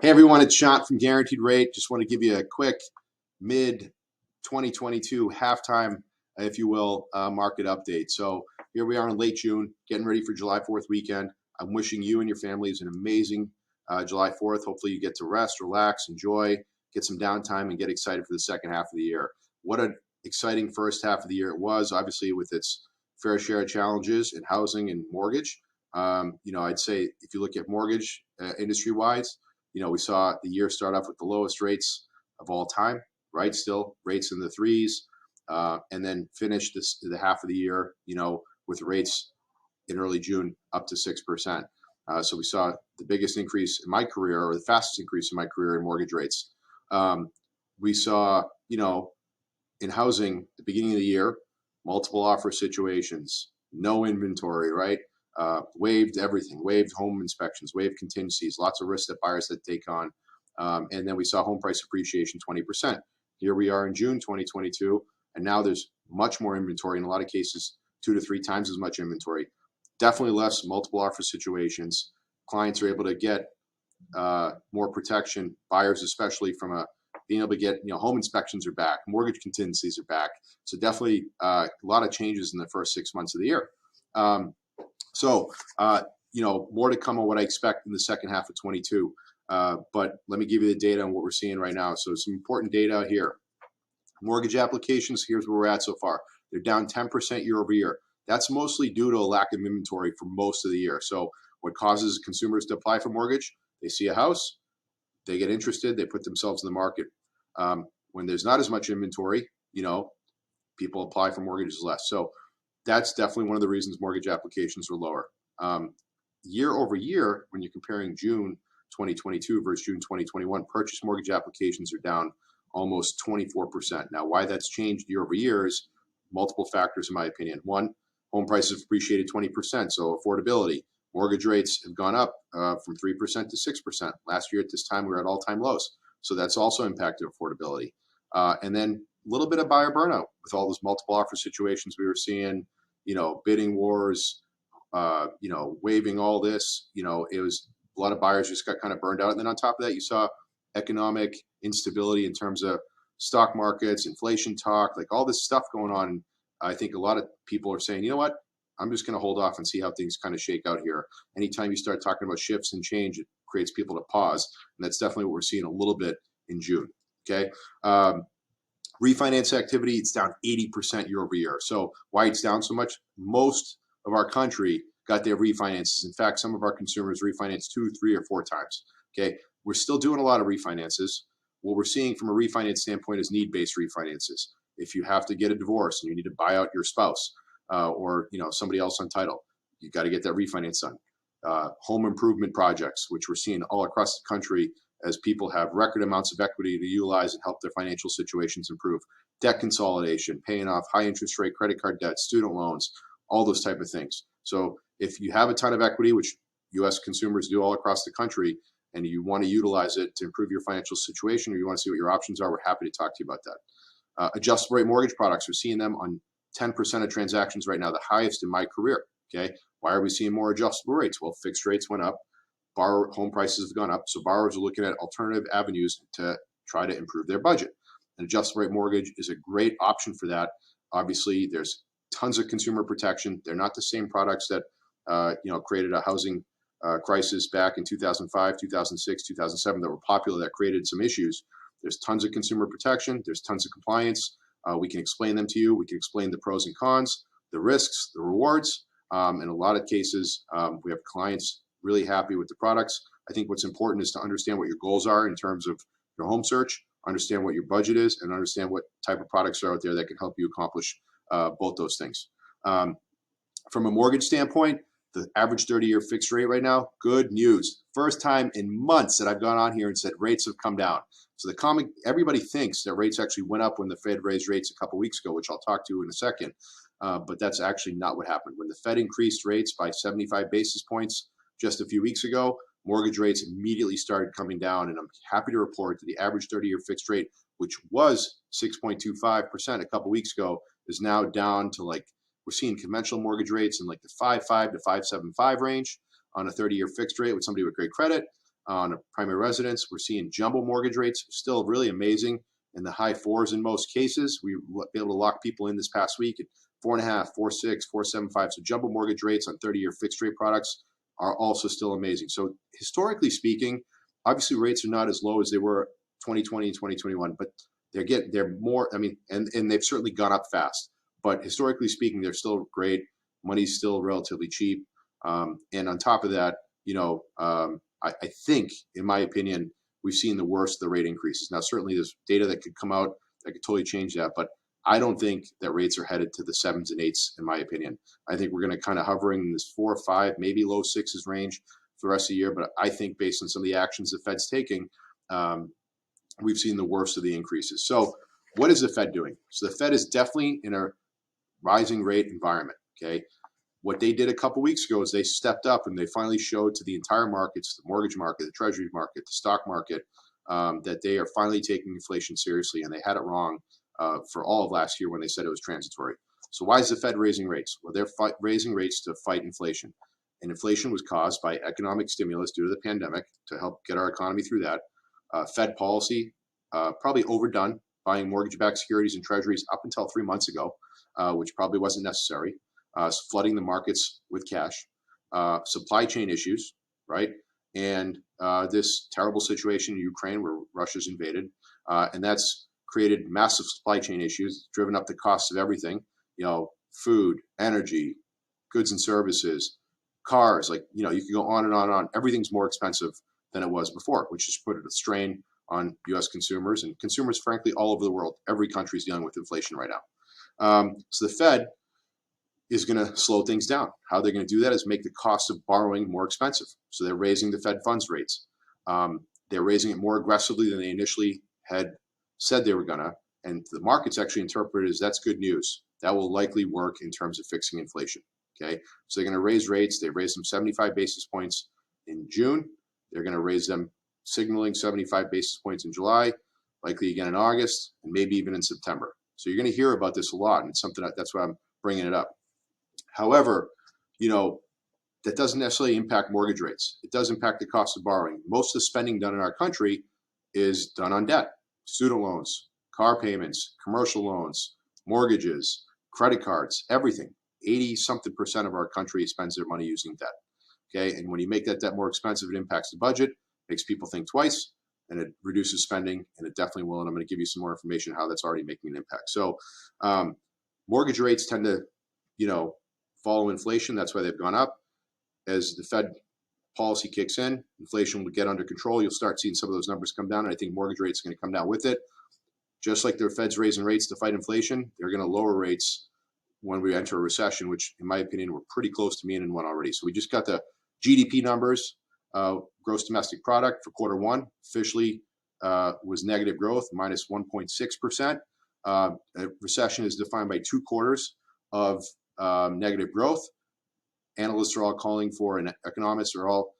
Hey everyone, it's Sean from Guaranteed Rate. Just want to give you a quick mid 2022 halftime, if you will, market update. So here we are in late June, getting ready for July 4th weekend. I'm wishing you and your families an amazing July 4th. Hopefully you get to rest, relax, enjoy, get some downtime, and get excited for the second half of the year. What an exciting first half of the year it was, obviously with its fair share of challenges in housing and mortgage. I'd say if you look at mortgage industry-wise, we saw the year start off with the lowest rates of all time, right? Still rates in the threes, and then finish the half of the year, with rates in early June up to 6%. So we saw the biggest increase in my career, or the fastest increase in my career in mortgage rates. We saw, in housing, at the beginning of the year, multiple offer situations, no inventory, right? Waived everything, waived home inspections, waived contingencies, lots of risks that buyers had to take on. And then we saw home price appreciation 20%. Here we are in June 2022, and now there's much more inventory, in a lot of cases, 2 to 3 times as much inventory. Definitely less multiple offer situations. Clients are able to get more protection, buyers especially, from being able to get, home inspections are back, mortgage contingencies are back. So definitely a lot of changes in the first 6 months of the year. So more to come on what I expect in the second half of 22. But let me give you the data on what we're seeing right now. So some important data here. Mortgage applications, here's where we're at so far. They're down 10% year over year. That's mostly due to a lack of inventory for most of the year. So what causes consumers to apply for mortgage? They see a house, they get interested, they put themselves in the market. When there's not as much inventory, people apply for mortgages less. So that's definitely one of the reasons mortgage applications were lower. Year over year, when you're comparing June 2022 versus June 2021, purchase mortgage applications are down almost 24%. Now, why that's changed year over year is multiple factors, in my opinion. One, home prices have appreciated 20%, so affordability. Mortgage rates have gone up from 3% to 6%. Last year at this time, we were at all-time lows. So that's also impacted affordability. And then a little bit of buyer burnout with all those multiple offer situations we were seeing, bidding wars, waiving all this. It was a lot of buyers just got kind of burned out. And then on top of that, you saw economic instability in terms of stock markets, inflation talk, like all this stuff going on. I think a lot of people are saying, you know what, I'm just going to hold off and see how things kind of shake out here. Anytime you start talking about shifts and change, it creates people to pause. And that's definitely what we're seeing a little bit in June. Okay. Refinance activity, it's down 80% year over year. So why it's down so much? Most of our country got their refinances. In fact, some of our consumers refinanced 2, 3, or 4 times. Okay. We're still doing a lot of refinances. What we're seeing from a refinance standpoint is need-based refinances. If you have to get a divorce and you need to buy out your spouse or somebody else on title, you got to get that refinance done. Home improvement projects, which we're seeing all across the country as people have record amounts of equity to utilize and help their financial situations improve. Debt consolidation, paying off high interest rate credit card debt, student loans, all those type of things. So if you have a ton of equity, which U.S. consumers do all across the country, and you want to utilize it to improve your financial situation, or you want to see what your options are, we're happy to talk to you about that. Adjustable rate mortgage products, we're seeing them on 10% of transactions right now, the highest in my career. Okay, why are we seeing more adjustable rates? Well, fixed rates went up, home prices have gone up, so borrowers are looking at alternative avenues to try to improve their budget. An adjustable rate mortgage is a great option for that. Obviously, there's tons of consumer protection. They're not the same products that created a housing crisis back in 2005, 2006, 2007 that were popular, that created some issues. There's tons of consumer protection. There's tons of compliance. We can explain them to you. We can explain the pros and cons, the risks, the rewards. In a lot of cases, we have clients really happy with the products. I think what's important is to understand what your goals are in terms of your home search, understand what your budget is, and understand what type of products are out there that can help you accomplish both those things. From a mortgage standpoint, the average 30-year fixed rate right now, good news. First time in months that I've gone on here and said rates have come down. So everybody thinks that rates actually went up when the Fed raised rates a couple weeks ago, which I'll talk to in a second. But that's actually not what happened. When the Fed increased rates by 75 basis points just a few weeks ago, mortgage rates immediately started coming down. And I'm happy to report that the average 30-year fixed rate, which was 6.25% a couple weeks ago, is now down to we're seeing conventional mortgage rates in the 5.5 to 5.75 range on a 30-year fixed rate with somebody with great credit. on a primary residence. We're seeing jumbo mortgage rates still really amazing in the high fours in most cases. We were able to lock people in this past week at 4.5, 4.6, 4.75. So jumbo mortgage rates on 30-year fixed rate products are also still amazing. So historically speaking, obviously rates are not as low as they were 2020 and 2021, but they're more, I mean, and they've certainly gone up fast. But historically speaking, they're still great. Money's still relatively cheap. And on top of that, I think, in my opinion, we've seen the worst of the rate increases. Now, certainly there's data that could come out that could totally change that, but I don't think that rates are headed to the 7s and 8s, in my opinion. I think we're going to kind of hovering in this 4 or 5, maybe low 6s range for the rest of the year. But I think based on some of the actions the Fed's taking, we've seen the worst of the increases. So what is the Fed doing? So the Fed is definitely in a rising rate environment, okay? What they did a couple weeks ago is they stepped up and they finally showed to the entire markets, the mortgage market, the treasury market, the stock market, that they are finally taking inflation seriously, and they had it wrong for all of last year when they said it was transitory. So why is the Fed raising rates? Well, they're raising rates to fight inflation. And inflation was caused by economic stimulus due to the pandemic to help get our economy through that. Fed policy, probably overdone, buying mortgage-backed securities and treasuries up until 3 months ago, which probably wasn't necessary. Flooding the markets with cash, supply chain issues, right? And this terrible situation in Ukraine where Russia's invaded. And that's created massive supply chain issues, driven up the cost of everything, food, energy, goods and services, cars, you can go on and on and on. Everything's more expensive than it was before, which has put a strain on U.S. consumers and consumers, frankly, all over the world. Every country is dealing with inflation right now. So the Fed is going to slow things down. How they're going to do that is make the cost of borrowing more expensive. So they're raising the Fed funds rates. They're raising it more aggressively than they initially had said they were going to. And the markets actually interpret it as that's good news. That will likely work in terms of fixing inflation. Okay, so they're going to raise rates. They raised them 75 basis points in June. They're going to raise them, signaling 75 basis points in July, likely again in August, and maybe even in September. So you're going to hear about this a lot, and it's something that's why I'm bringing it up. However, that doesn't necessarily impact mortgage rates. It does impact the cost of borrowing. Most of the spending done in our country is done on debt, student loans, car payments, commercial loans, mortgages, credit cards, everything. 80-something% of our country spends their money using debt. Okay, and when you make that debt more expensive, it impacts the budget, makes people think twice, and it reduces spending, and it definitely will. And I'm going to give you some more information how that's already making an impact. So, mortgage rates tend to, follow inflation. That's why they've gone up. As the Fed policy kicks in, inflation will get under control. You'll start seeing some of those numbers come down, and I think mortgage rates are going to come down with it. Just like the Fed's raising rates to fight inflation, they're going to lower rates when we enter a recession, which, in my opinion, we're pretty close to being in one already. So we just got the GDP numbers, gross domestic product for quarter one, officially was negative growth, minus 1.6%. A recession is defined by 2 quarters of negative growth. Analysts are all calling for, and economists are all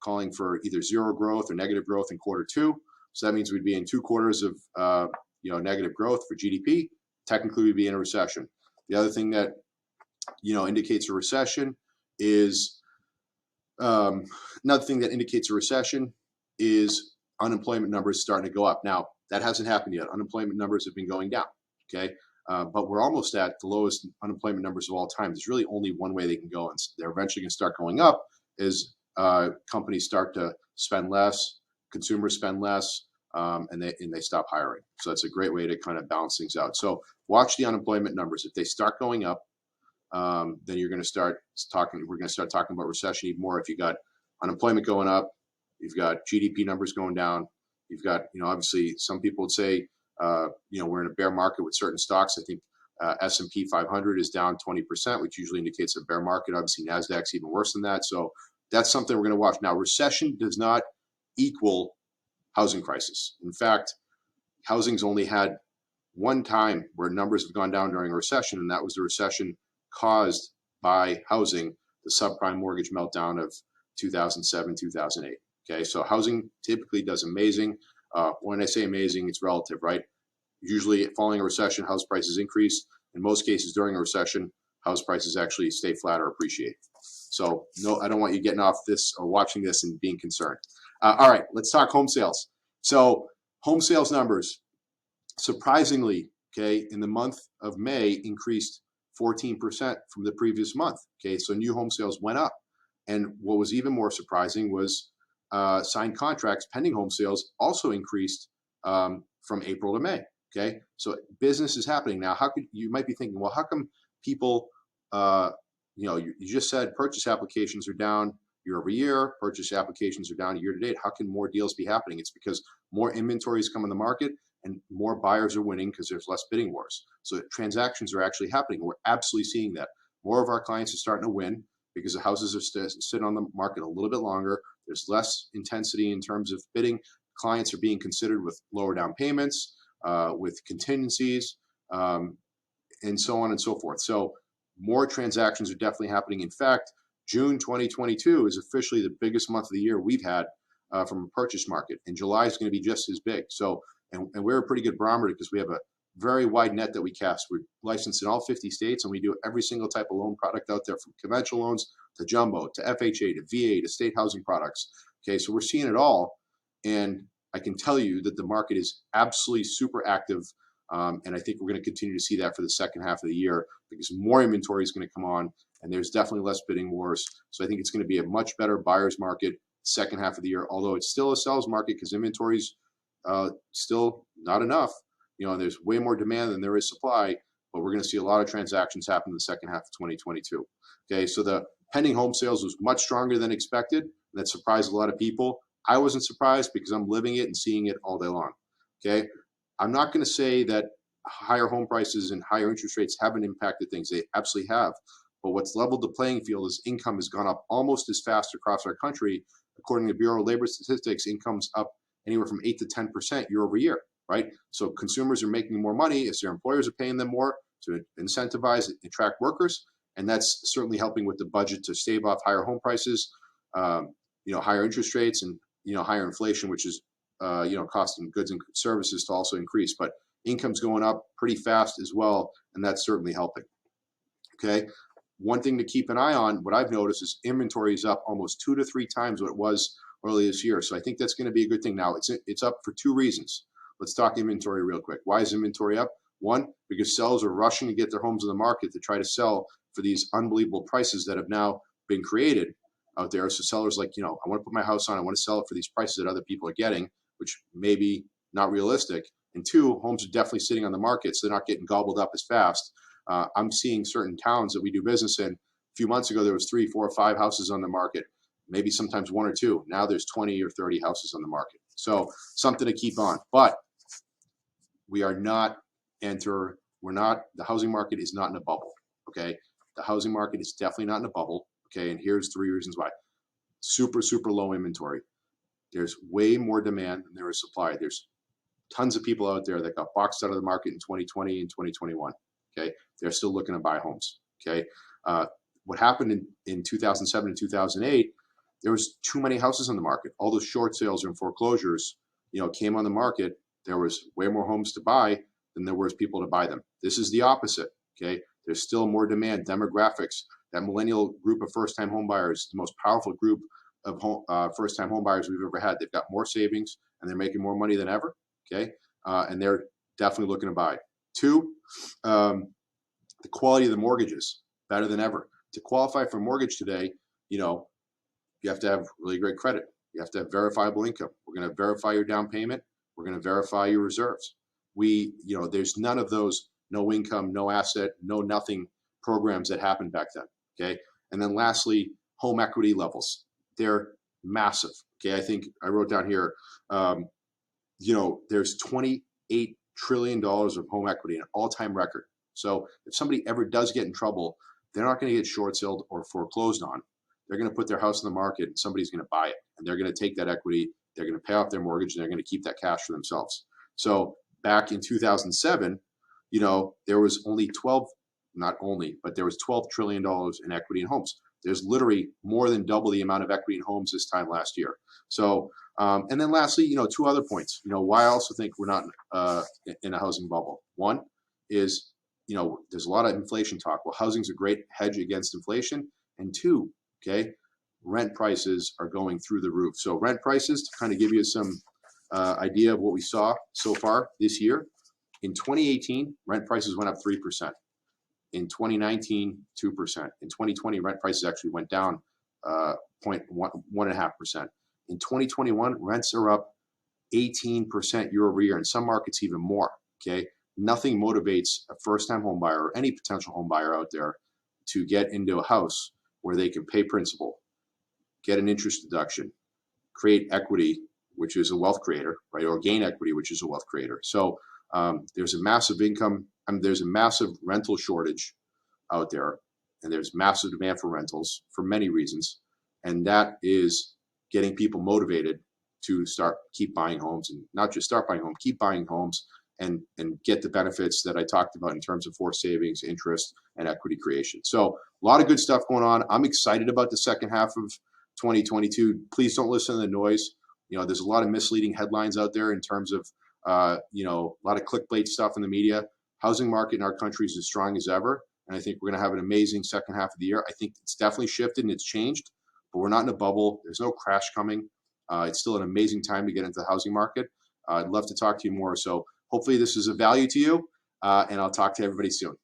calling for either zero growth or negative growth in quarter 2. So that means we'd be in 2 quarters of negative growth for GDP. Technically, we'd be in a recession. The other thing that indicates a recession is unemployment numbers starting to go up. Now, that hasn't happened yet. Unemployment numbers have been going down. Okay. But we're almost at the lowest unemployment numbers of all time. There's really only one way they can go, and they're eventually going to start going up as companies start to spend less, consumers spend less, and they stop hiring. So that's a great way to kind of balance things out. So watch the unemployment numbers. If they start going up, then you're going to start talking. We're going to start talking about recession even more. If you got unemployment going up, you've got GDP numbers going down. You've got obviously some people would say we're in a bear market with certain stocks. I think S&P 500 is down 20%, which usually indicates a bear market. Obviously, NASDAQ's even worse than that. So that's something we're going to watch. Now, recession does not equal housing crisis. In fact, housing's only had one time where numbers have gone down during a recession, and that was the recession caused by housing, the subprime mortgage meltdown of 2007, 2008. Okay, so housing typically does amazing. When I say amazing, it's relative, right? Usually following a recession, house prices increase. In most cases during a recession, house prices actually stay flat or appreciate. So no, I don't want you getting off this or watching this and being concerned. All right, let's talk home sales. So home sales numbers, surprisingly, okay, in the month of May increased 14% from the previous month. Okay, so new home sales went up. And what was even more surprising was signed contracts pending home sales also increased from April to May. Okay, so business is happening now. How could you might be thinking, well, how come people, you just said purchase applications are down year over year, purchase applications are down year to date. How can more deals be happening? It's because more inventories come on the market and more buyers are winning because there's less bidding wars. So transactions are actually happening. We're absolutely seeing that. More of our clients are starting to win because the houses are sitting on the market a little bit longer. There's less intensity in terms of bidding. Clients are being considered with lower down payments, with contingencies, and so on and so forth. So more transactions are definitely happening. In fact, June 2022 is officially the biggest month of the year we've had from a purchase market, and July is going to be just as big. So, and we're a pretty good barometer because we have a very wide net that we cast. We're licensed in all 50 states, and we do every single type of loan product out there, from conventional loans to jumbo to FHA to VA to state housing products. Okay, so we're seeing it all, and I can tell you that the market is absolutely super active. And I think we're going to continue to see that for the second half of the year because more inventory is going to come on and there's definitely less bidding wars. So I think it's going to be a much better buyer's market second half of the year, although it's still a seller's market because inventory's still not enough. There's way more demand than there is supply, but we're going to see a lot of transactions happen in the second half of 2022. Okay, so the pending home sales was much stronger than expected. That surprised a lot of people. I wasn't surprised because I'm living it and seeing it all day long. Okay. I'm not going to say that higher home prices and higher interest rates haven't impacted things. They absolutely have. But what's leveled the playing field is income has gone up almost as fast across our country. According to Bureau of Labor Statistics, income's up anywhere from 8 to 10% year over year, right? So consumers are making more money as their employers are paying them more to incentivize and attract workers. And that's certainly helping with the budget to stave off higher home prices, higher interest rates and, higher inflation, which is costing goods and services to also increase, but income's going up pretty fast as well, and that's certainly helping. Okay, one thing to keep an eye on, what I've noticed is inventory is up almost 2 to 3 times what it was earlier this year. So I think that's going to be a good thing. Now it's up for 2 reasons. Let's talk inventory real quick. Why is inventory up? One, because sellers are rushing to get their homes in the market to try to sell for these unbelievable prices that have now been created out there. So sellers I want to put my house on, I want to sell it for these prices that other people are getting, which may be not realistic. And 2, homes are definitely sitting on the market, so they're not getting gobbled up as fast. I'm seeing certain towns that we do business in. A few months ago, there was 3, 4, 5 houses on the market, maybe sometimes 1 or 2. Now there's 20 or 30 houses on the market. So something to keep on. But we are not the housing market is not in a bubble, okay? The housing market is definitely not in a bubble, okay? And here's 3 reasons why. Super, super low inventory. There's way more demand than there is supply. There's tons of people out there that got boxed out of the market in 2020 and 2021. Okay, they're still looking to buy homes. Okay, what happened in 2007 and 2008? There was too many houses on the market. All those short sales and foreclosures, came on the market. There was way more homes to buy than there was people to buy them. This is the opposite. Okay, there's still more demand. Demographics. That millennial group of first-time home buyers, the most powerful group of first-time home buyers we've ever had. They've got more savings and they're making more money than ever. Okay, and they're definitely looking to buy. 2, the quality of the mortgages better than ever. To qualify for a mortgage today, you have to have really great credit. You have to have verifiable income. We're going to verify your down payment. We're going to verify your reserves. There's none of those no income, no asset, no nothing programs that happened back then. Okay, and then lastly, home equity levels. They're massive. Okay, I think I wrote down here, there's $28 trillion of home equity, an all-time record. So if somebody ever does get in trouble, they're not going to get short sold or foreclosed on. They're going to put their house in the market and somebody's going to buy it. And they're going to take that equity, they're going to pay off their mortgage, and they're going to keep that cash for themselves. So back in 2007, there was only there was $12 trillion in equity in homes. There's literally more than double the amount of equity in homes this time last year. So, and then lastly, 2 other points, why I also think we're not in a housing bubble. One is, there's a lot of inflation talk. Well, housing's a great hedge against inflation. And 2, okay, rent prices are going through the roof. So rent prices, to kind of give you some idea of what we saw so far this year. In 2018, rent prices went up 3%. In 2019, 2%. In 2020, rent prices actually went down 1.5%. In 2021, rents are up 18% year over year, in some markets even more. Okay, nothing motivates a first-time home buyer or any potential home buyer out there to get into a house where they can pay principal, get an interest deduction, create equity, which is a wealth creator, right? Or gain equity, which is a wealth creator. So there's a massive income. There's a massive rental shortage out there, and there's massive demand for rentals for many reasons, and that is getting people motivated to keep buying homes, and not just start buying homes, keep buying homes, and get the benefits that I talked about in terms of forced savings, interest, and equity creation. So a lot of good stuff going on. I'm excited about the second half of 2022. Please don't listen to the noise. There's a lot of misleading headlines out there in terms of a lot of clickbait stuff in the media. Housing market in our country is as strong as ever, and I think we're going to have an amazing second half of the year. I think it's definitely shifted and it's changed, but we're not in a bubble. There's no crash coming. It's still an amazing time to get into the housing market. I'd love to talk to you more. So hopefully this is of value to you, and I'll talk to everybody soon.